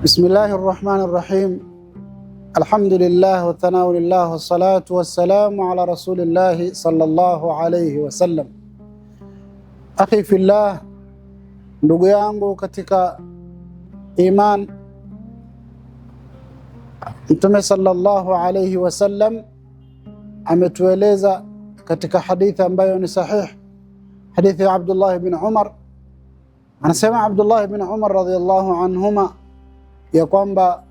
Bismillahi rrahmani rrahim. Alhamdulillah wa thanau lillah wa salatu wassalamu ala rasulillahi sallallahu alayhi wasallam. Akhi fillah, ndugu yangu katika iman, Mtume sallallahu alayhi wasallam ametueleza katika hadithi ambayo ni sahih, hadithi ya Abdullah ibn Umar. Anasema Abdullah ibn Umar radhiyallahu anhuma ya kwamba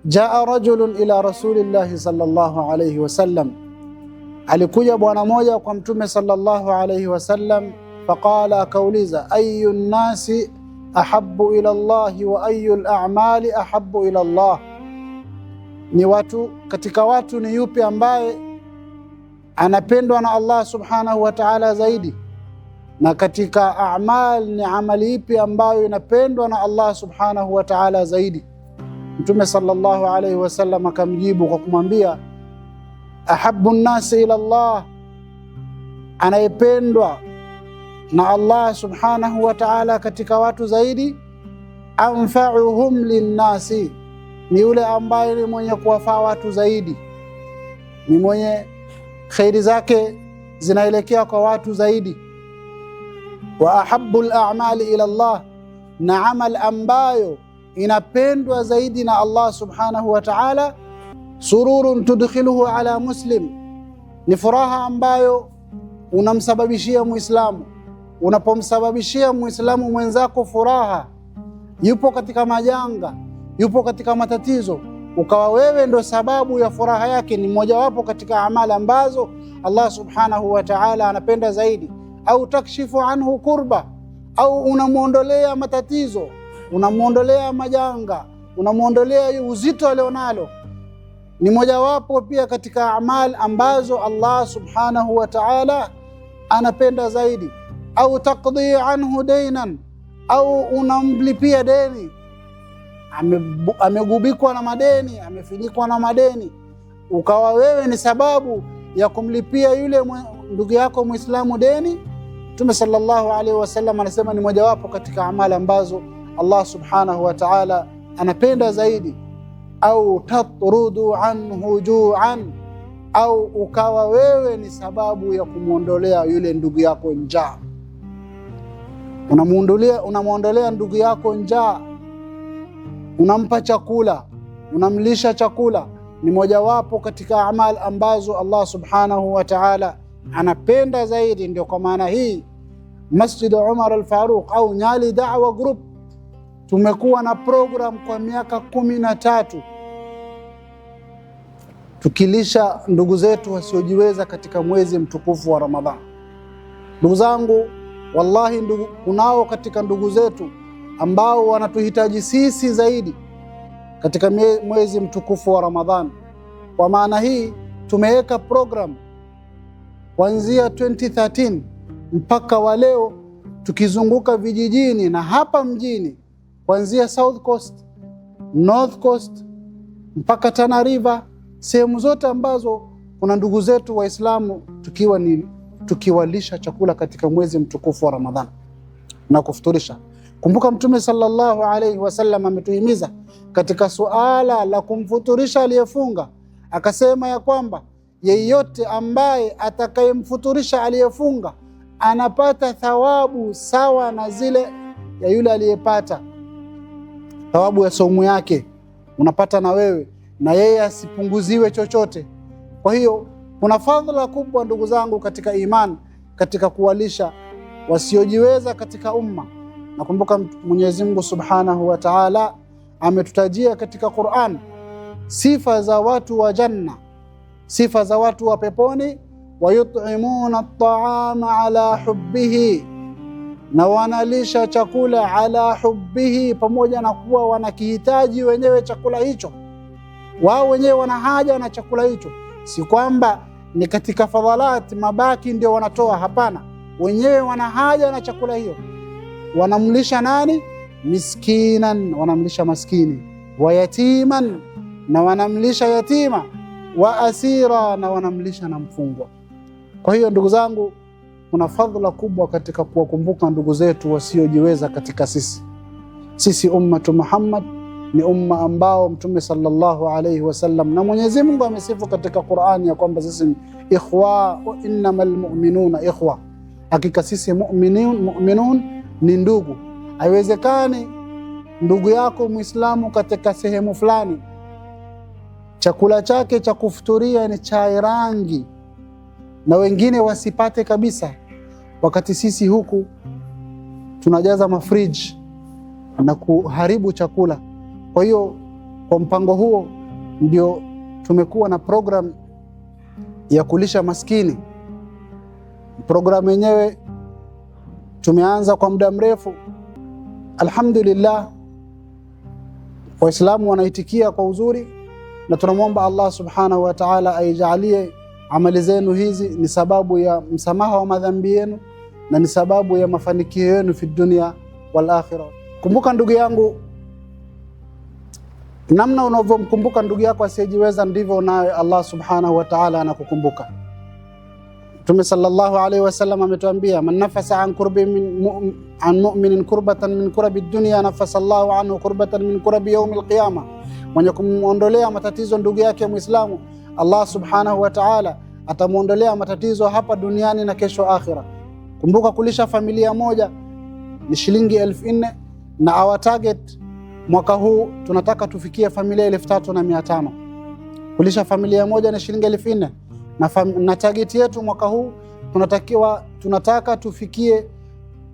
jaa rajulun ila rasulillahi sallallahu alayhi wasallam, alikuja bwana moja kwa Mtume sallallahu alayhi wasallam. Faqala, akauliza, ayu nnasi ahabbu ila Allahi wa ayu al-a'mali ahabbu ila Allah, ni watu katika watu ni yupi ambaye anapendwa na Allah subhanahu wa ta'ala zaidi, na katika a'mal ni amali ipi ambayo inapendwa na Allah subhanahu wa ta'ala zaidi? Mtume sallallahu alayhi wasallam akamjibu kwa kumwambia, ahabbu nnasi ila Allah, anayependwa na Allah subhanahu wa ta'ala katika watu zaidi, anfa'uhum linnasi, ni yule ambaye ni mwenye kuwafaa watu zaidi, ni mwenye khairi zake zinaelekea kwa watu zaidi. Wa ahabbu al-a'mali ila Allah, na amal ambayo inapendwa zaidi na Allah subhanahu wa ta'ala, sururun tudkhiluhu ala muslim, ni furaha ambayo unamsababishia Muislamu. Unapomsababishia Muislamu mwenzako furaha, yupo katika majanga, yupo katika matatizo, ukawa wewe ndo sababu ya furaha yake, ni mojawapo katika amali ambazo Allah subhanahu wa ta'ala anapenda zaidi. Au takshifu anhu kurba, au unamuondolea matatizo, unamuondolea majanga, unamuondolea uzito alionalo, ni mojawapo pia katika amali ambazo Allah subhanahu wa ta'ala anapenda zaidi. Au taqdi anhu dainan, au unamlipia deni, amegubikwa na madeni, amefinikwa na madeni, ukawa wewe ni sababu ya kumlipia yule ndugu yako Muislamu deni. Mtume sallallahu alaihi wasallam anasema ni mojawapo katika amali ambazo Allah subhanahu wa ta'ala anapenda zaidi. Au tatrudu anhu ju'an, au ukawa wewe ni sababu ya kumuondolea yule ndugu yako njaa, unamuondolea ndugu yako njaa, unampa chakula, unamlisha chakula, ni mojawapo katika amali ambazo Allah subhanahu wa ta'ala anapenda zaidi. Ndio kwa maana hii Masjid Umar al-Faruq au Nyali Da'wa Group tumekuwa na program kwa miaka 13 tukilisha ndugu zetu wasiojiweza katika mwezi mtukufu wa Ramadhan. Ndugu zangu, wallahi kunao katika ndugu zetu ambao wanatuhitaji sisi zaidi katika mwezi mtukufu wa Ramadhan. Kwa maana hii tumeweka program kuanzia 2013 mpaka wa leo, tukizunguka vijijini na hapa mjini, kuanzia South Coast, North Coast mpaka Tana River, sehemu zote ambazo kuna ndugu zetu Waislamu, tukiwalisha chakula katika mwezi mtukufu wa Ramadhan na kufuturisha. Kumbuka Mtume sallallahu alayhi wasallam ametuhimiza katika suala la kumfuturisha aliyefunga, akasema ya kwamba yeyote ambaye atakayemfuturisha aliyefunga anapata thawabu sawa na zile ya yule aliyepata. Thawabu ya saumu yake unapata na wewe, na yeye asipunguziwe chochote. Kwa hiyo kuna fadhila kubwa ndugu zangu katika iman, katika kuwalisha wasiojiweza katika umma. Nakumbuka Mwenyezi Mungu Subhanahu wa Ta'ala ametutajia katika Qur'an sifa za watu wa janna, sifa za watu wa peponi. Wayut'imuna at-ta'ama ala hubbihi, na wanalisha chakula ala hubbihi, pamoja na kuwa wanakihitaji wenyewe chakula hicho. Wao wenyewe wana haja na chakula hicho, si kwamba ni katika fadhalat mabaki ndio wanatoa, hapana. Wenyewe wana haja na chakula hiyo. Wanamlisha nani? Miskinan, wanamlisha maskini. Wa yatiman, na wanamlisha yatima. Wa asira, na wanamlisha na mfungwa. Kwa hiyo ndugu zangu, kuna fadhila kubwa katika kuwakumbuka ndugu zetu wasiojiweza katika sisi ummatu Muhammad ni umma ambao Mtume sallallahu alayhi wasallam na Mwenyezi Mungu amesifu katika Qur'ani ya kwamba sisi ni ikhwa, wa innamal mu'minuna ikhwa, hakika sisi mu'minun ni ndugu. Haiwezekani ndugu yako Muislamu katika sehemu fulani chakula chake cha kufuturia ni cha rangi na wengine wasipate kabisa, wakati sisi huku tunajaza mafriji na kuharibu chakula. Kwa hiyo kwa mpango huo ndio tumekuwa na program ya kulisha maskini. Program yenyewe tumeanza kwa muda mrefu, alhamdulillah, Waislamu wanaitikia kwa uzuri, na tunamwomba Allah subhanahu wa ta'ala aijalie amali zenu hizi ni sababu ya msamaha wa madhambi yenu na ni sababu ya mafanikio yenu fi dunia wal akhirah. Kumbuka ndugu yangu, namna unavyomkumbuka ndugu yako asiyejiweza ndivyo naye Allah subhanahu wa ta'ala anakukumbuka. Mtume sallallahu alayhi wasallam ametuambia, man nafasa an kurbi an mu'minin kurbatan min kurabi dunya nafasa Allahu anhu kurbatan min kurabi yawm al-qiyamah. Mwenye kumuondolea matatizo ndugu yake Muislamu, Allah subhanahu wa ta'ala atamuondolea matatizo hapa duniani na kesho akhira. Kumbuka kulisha familia moja ni shilingi 4,000, na our target mwaka huu tunataka tufikie familia 3,500. Kulisha familia moja ni shilingi 4,000, na target yetu mwaka huu tunataka tufikie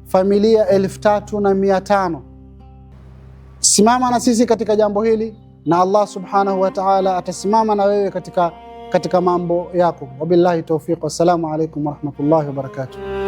familia 3,500. Simama na sisi katika jambo hili na Allah subhanahu wa ta'ala atasimama na wewe katika mambo yako. Wabillahi tawfiq, wassalamu alaykum wa rahmatullahi wa barakatuh.